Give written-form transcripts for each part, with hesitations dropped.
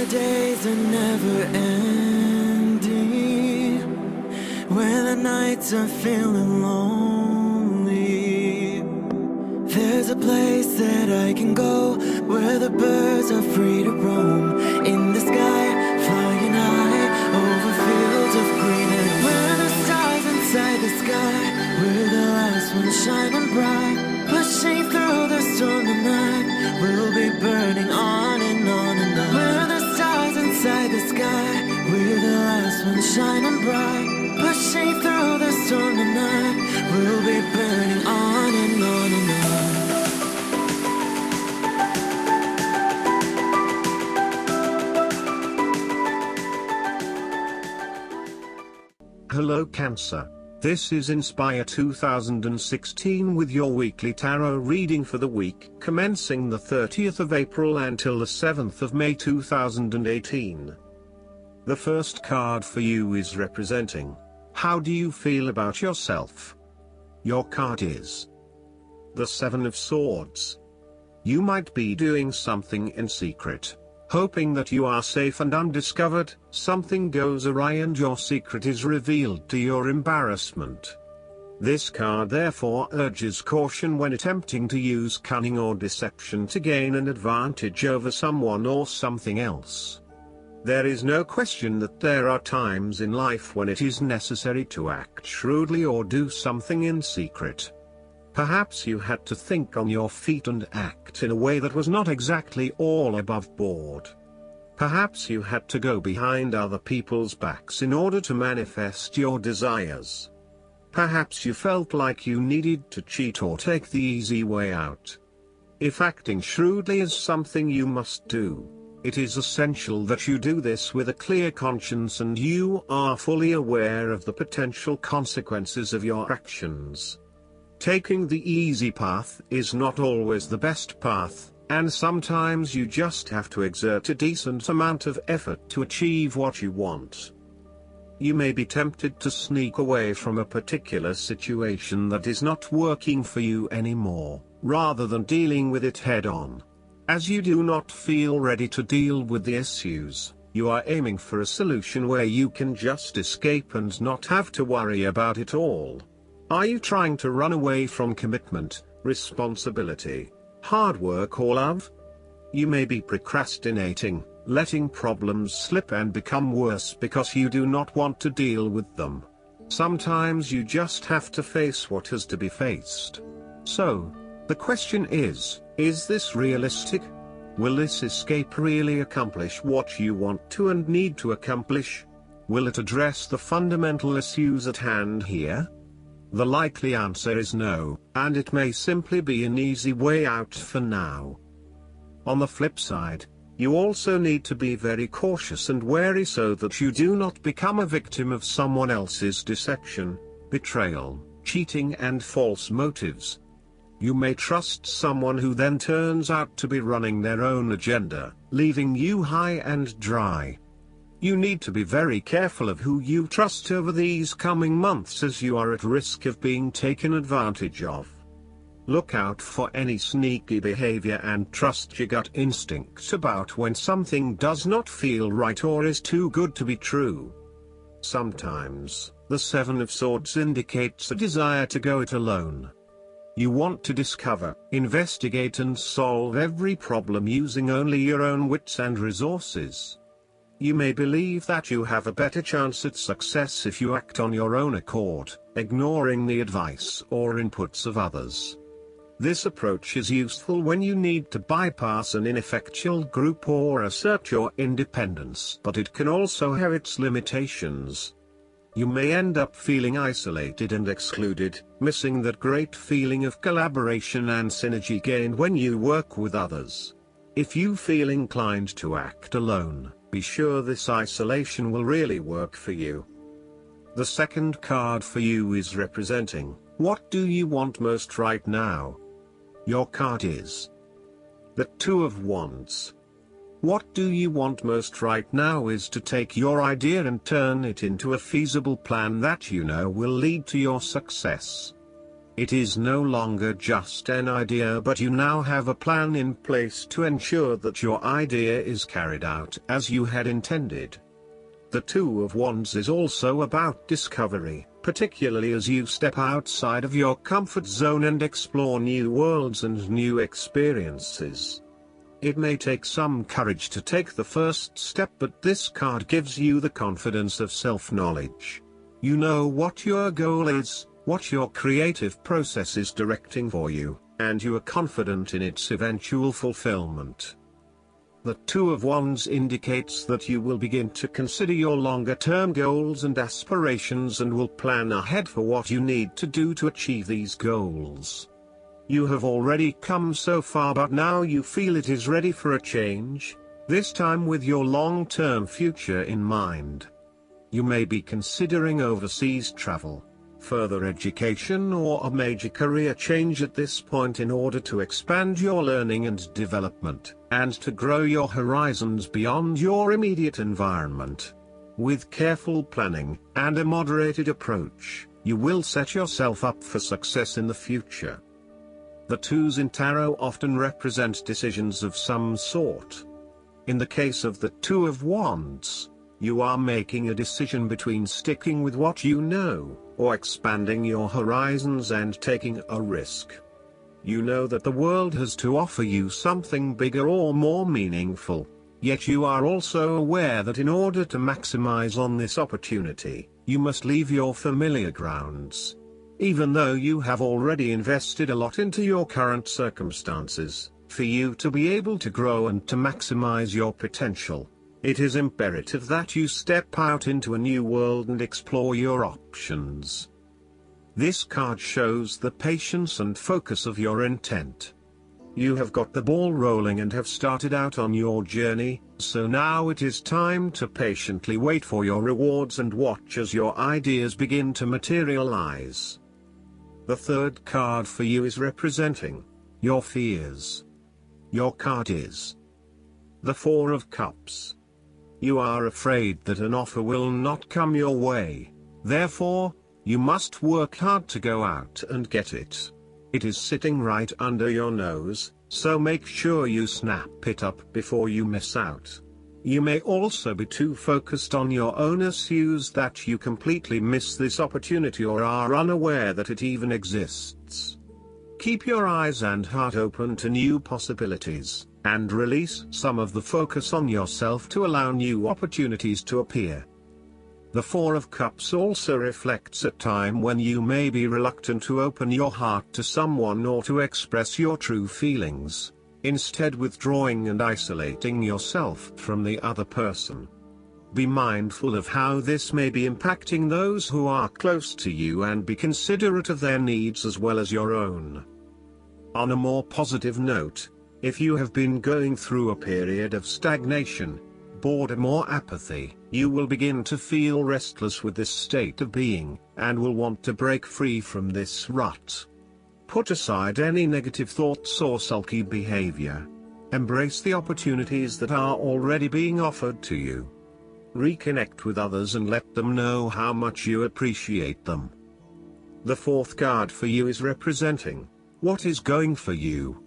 days are never ending, when the nights are feeling lonely, there's a place that I can go, where the birds are free to roam, in the sky, flying high, over fields of green, and where the stars inside the sky, we're the last ones shining bright, pushing through the storm tonight, we'll be burning on and on and on. We're the stars inside the sky, we're the last ones shining bright, pushing through the storm tonight, we'll be burning on and on and on. Hello Cancer. This is Inspire 2016 with your weekly tarot reading for the week commencing the 30th of April until the 7th of May 2018. The first card for you is representing, how do you feel about yourself? Your card is the Seven of Swords. You might be doing something in secret, hoping that you are safe and undiscovered. Something goes awry and your secret is revealed to your embarrassment. This card therefore urges caution when attempting to use cunning or deception to gain an advantage over someone or something else. There is no question that there are times in life when it is necessary to act shrewdly or do something in secret. Perhaps you had to think on your feet and act in a way that was not exactly all above board. Perhaps you had to go behind other people's backs in order to manifest your desires. Perhaps you felt like you needed to cheat or take the easy way out. If acting shrewdly is something you must do, it is essential that you do this with a clear conscience and you are fully aware of the potential consequences of your actions. Taking the easy path is not always the best path, and sometimes you just have to exert a decent amount of effort to achieve what you want. You may be tempted to sneak away from a particular situation that is not working for you anymore, rather than dealing with it head-on. As you do not feel ready to deal with the issues, you are aiming for a solution where you can just escape and not have to worry about it all. Are you trying to run away from commitment, responsibility, hard work or love? You may be procrastinating, letting problems slip and become worse because you do not want to deal with them. Sometimes you just have to face what has to be faced. So, the question is this realistic? Will this escape really accomplish what you want to and need to accomplish? Will it address the fundamental issues at hand here? The likely answer is no, and it may simply be an easy way out for now. On the flip side, you also need to be very cautious and wary so that you do not become a victim of someone else's deception, betrayal, cheating and false motives. You may trust someone who then turns out to be running their own agenda, leaving you high and dry. You need to be very careful of who you trust over these coming months as you are at risk of being taken advantage of. Look out for any sneaky behavior and trust your gut instincts about when something does not feel right or is too good to be true. Sometimes, the Seven of Swords indicates a desire to go it alone. You want to discover, investigate and solve every problem using only your own wits and resources. You may believe that you have a better chance at success if you act on your own accord, ignoring the advice or inputs of others. This approach is useful when you need to bypass an ineffectual group or assert your independence, but it can also have its limitations. You may end up feeling isolated and excluded, missing that great feeling of collaboration and synergy gained when you work with others. If you feel inclined to act alone, be sure this isolation will really work for you. The second card for you is representing, what do you want most right now? Your card is the Two of Wands. What do you want most right now is to take your idea and turn it into a feasible plan that you know will lead to your success. It is no longer just an idea, but you now have a plan in place to ensure that your idea is carried out as you had intended. The Two of Wands is also about discovery, particularly as you step outside of your comfort zone and explore new worlds and new experiences. It may take some courage to take the first step, but this card gives you the confidence of self-knowledge. You know what your goal is, what your creative process is directing for you, and you are confident in its eventual fulfillment. The Two of Wands indicates that you will begin to consider your longer-term goals and aspirations and will plan ahead for what you need to do to achieve these goals. You have already come so far, but now you feel it is ready for a change, this time with your long-term future in mind. You may be considering overseas travel, further education, or a major career change at this point in order to expand your learning and development, and to grow your horizons beyond your immediate environment. With careful planning and a moderated approach, you will set yourself up for success in the future. The twos in tarot often represent decisions of some sort. In the case of the Two of Wands, you are making a decision between sticking with what you know, or expanding your horizons and taking a risk. You know that the world has to offer you something bigger or more meaningful, yet you are also aware that in order to maximize on this opportunity, you must leave your familiar grounds. Even though you have already invested a lot into your current circumstances, for you to be able to grow and to maximize your potential, it is imperative that you step out into a new world and explore your options. This card shows the patience and focus of your intent. You have got the ball rolling and have started out on your journey, so now it is time to patiently wait for your rewards and watch as your ideas begin to materialize. The third card for you is representing your fears. Your card is the Four of Cups. You are afraid that an offer will not come your way, therefore, you must work hard to go out and get it. It is sitting right under your nose, so make sure you snap it up before you miss out. You may also be too focused on your own issues that you completely miss this opportunity or are unaware that it even exists. Keep your eyes and heart open to new possibilities, and release some of the focus on yourself to allow new opportunities to appear. The Four of Cups also reflects a time when you may be reluctant to open your heart to someone or to express your true feelings, instead withdrawing and isolating yourself from the other person. Be mindful of how this may be impacting those who are close to you and be considerate of their needs as well as your own. On a more positive note, if you have been going through a period of stagnation, boredom or apathy, you will begin to feel restless with this state of being, and will want to break free from this rut. Put aside any negative thoughts or sulky behavior. Embrace the opportunities that are already being offered to you. Reconnect with others and let them know how much you appreciate them. The fourth card for you is representing what is going for you.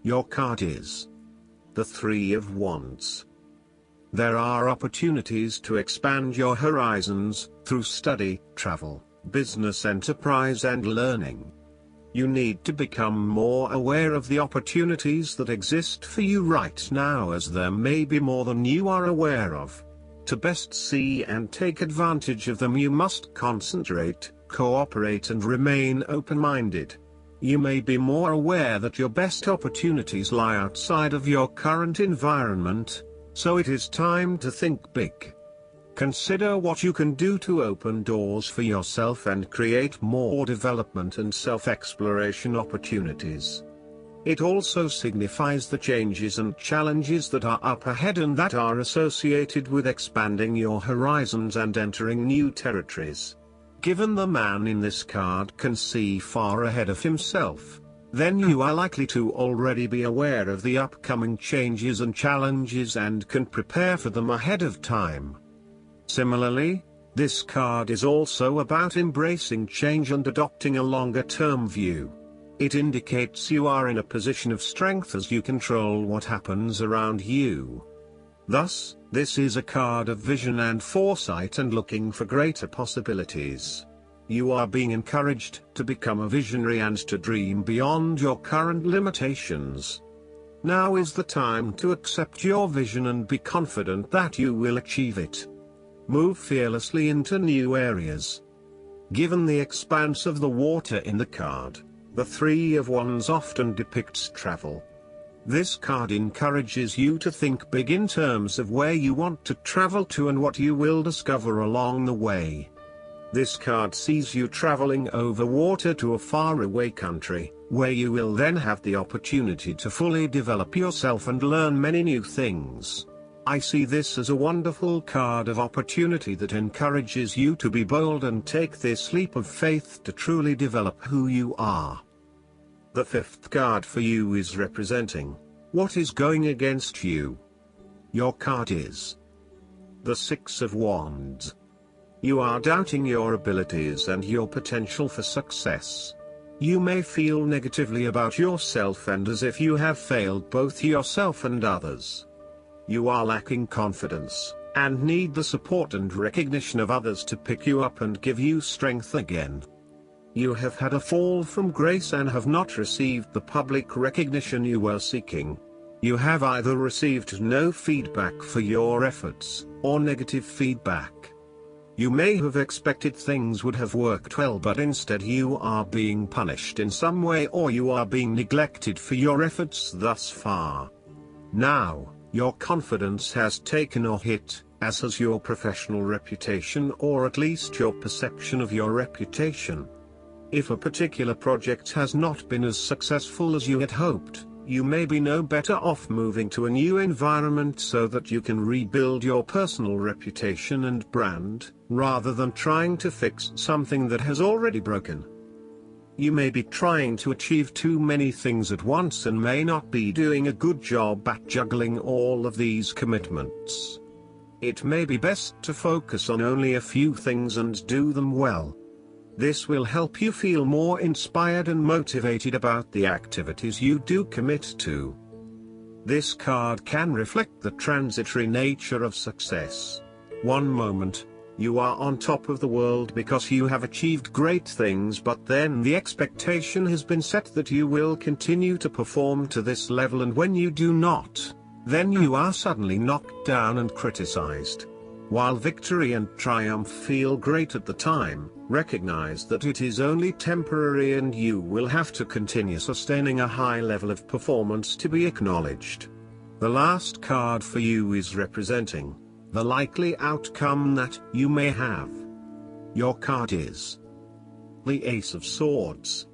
Your card is the Three of Wands. There are opportunities to expand your horizons through study, travel, business enterprise and learning. You need to become more aware of the opportunities that exist for you right now, as there may be more than you are aware of. To best see and take advantage of them, you must concentrate, cooperate and remain open-minded. You may be more aware that your best opportunities lie outside of your current environment, so it is time to think big. Consider what you can do to open doors for yourself and create more development and self-exploration opportunities. It also signifies the changes and challenges that are up ahead and that are associated with expanding your horizons and entering new territories. Given the man in this card can see far ahead of himself, then you are likely to already be aware of the upcoming changes and challenges and can prepare for them ahead of time. Similarly, This card is also about embracing change and adopting a longer-term view. It indicates you are in a position of strength as you control what happens around you. Thus, this is a card of vision and foresight and looking for greater possibilities. You are being encouraged to become a visionary and to dream beyond your current limitations. Now is the time to accept your vision and be confident that you will achieve it. Move fearlessly into new areas. Given the expanse of the water in the card, the Three of Wands often depicts travel. This card encourages you to think big in terms of where you want to travel to and what you will discover along the way. This card sees you traveling over water to a faraway country, where you will then have the opportunity to fully develop yourself and learn many new things. I see this as a wonderful card of opportunity that encourages you to be bold and take this leap of faith to truly develop who you are. The fifth card for you is representing what is going against you. Your card is the Six of Wands. You are doubting your abilities and your potential for success. You may feel negatively about yourself and as if you have failed both yourself and others. You are lacking confidence, and need the support and recognition of others to pick you up and give you strength again. You have had a fall from grace and have not received the public recognition you were seeking. You have either received no feedback for your efforts, or negative feedback. You may have expected things would have worked well, but instead you are being punished in some way or you are being neglected for your efforts thus far. Now, your confidence has taken a hit, as has your professional reputation or at least your perception of your reputation. If a particular project has not been as successful as you had hoped, you may be no better off moving to a new environment so that you can rebuild your personal reputation and brand, rather than trying to fix something that has already broken. You may be trying to achieve too many things at once and may not be doing a good job at juggling all of these commitments. It may be best to focus on only a few things and do them well. This will help you feel more inspired and motivated about the activities you do commit to. This card can reflect the transitory nature of success. One moment, you are on top of the world because you have achieved great things, but then the expectation has been set that you will continue to perform to this level, and when you do not, then you are suddenly knocked down and criticized. While victory and triumph feel great at the time, recognize that it is only temporary and you will have to continue sustaining a high level of performance to be acknowledged. The last card for you is representing the likely outcome that you may have. Your card is the Ace of Swords.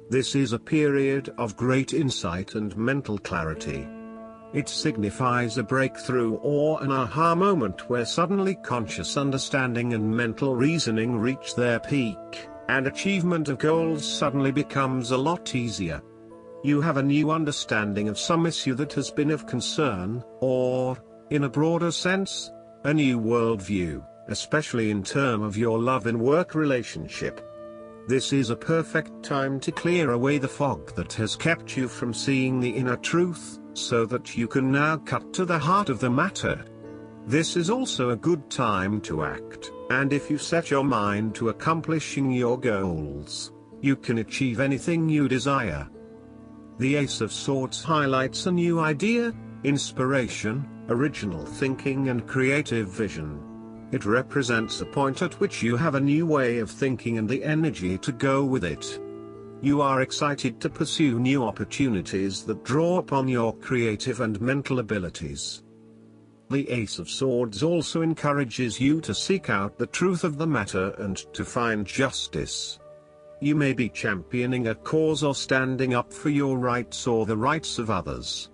This is a period of great insight and mental clarity. It signifies a breakthrough or an aha moment where suddenly conscious understanding and mental reasoning reach their peak, and achievement of goals suddenly becomes a lot easier. You have a new understanding of some issue that has been of concern, or, in a broader sense, a new worldview, especially in terms of your love and work relationship. This is a perfect time to clear away the fog that has kept you from seeing the inner truth, so that you can now cut to the heart of the matter. This is also a good time to act, and if you set your mind to accomplishing your goals, you can achieve anything you desire. The Ace of Swords highlights a new idea, inspiration, original thinking and creative vision. It represents a point at which you have a new way of thinking and the energy to go with it. You are excited to pursue new opportunities that draw upon your creative and mental abilities. The Ace of Swords also encourages you to seek out the truth of the matter and to find justice. You may be championing a cause or standing up for your rights or the rights of others.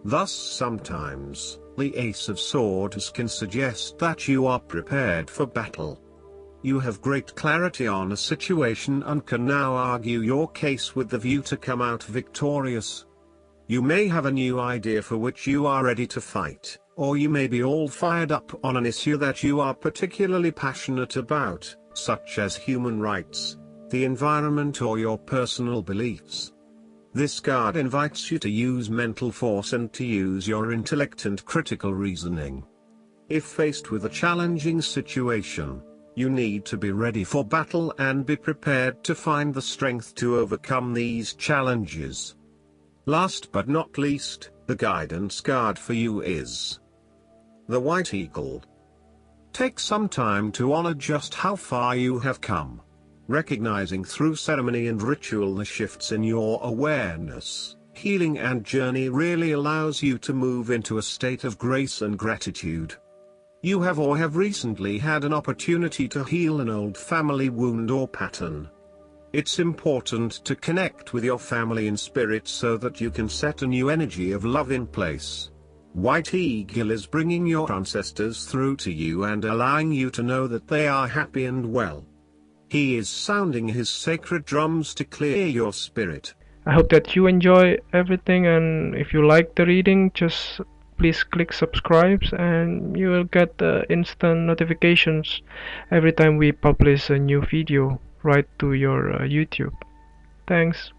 Thus sometimes, the Ace of Swords can suggest that you are prepared for battle. You have great clarity on a situation and can now argue your case with the view to come out victorious. You may have a new idea for which you are ready to fight, or you may be all fired up on an issue that you are particularly passionate about, such as human rights, the environment, or your personal beliefs. This card invites you to use mental force and to use your intellect and critical reasoning. If faced with a challenging situation, you need to be ready for battle and be prepared to find the strength to overcome these challenges. Last but not least, the guidance card for you is the White Eagle. Take some time to honor just how far you have come, recognizing through ceremony and ritual the shifts in your awareness. Healing and journey really allows you to move into a state of grace and gratitude. You have or have recently had an opportunity to heal an old family wound or pattern. It's important to connect with your family in spirit so that you can set a new energy of love in place. White Eagle is bringing your ancestors through to you and allowing you to know that they are happy and well. He is sounding his sacred drums to clear your spirit. I hope that you enjoy everything, and if you like the reading, just please click subscribe and you will get instant notifications every time we publish a new video right to your YouTube. Thanks.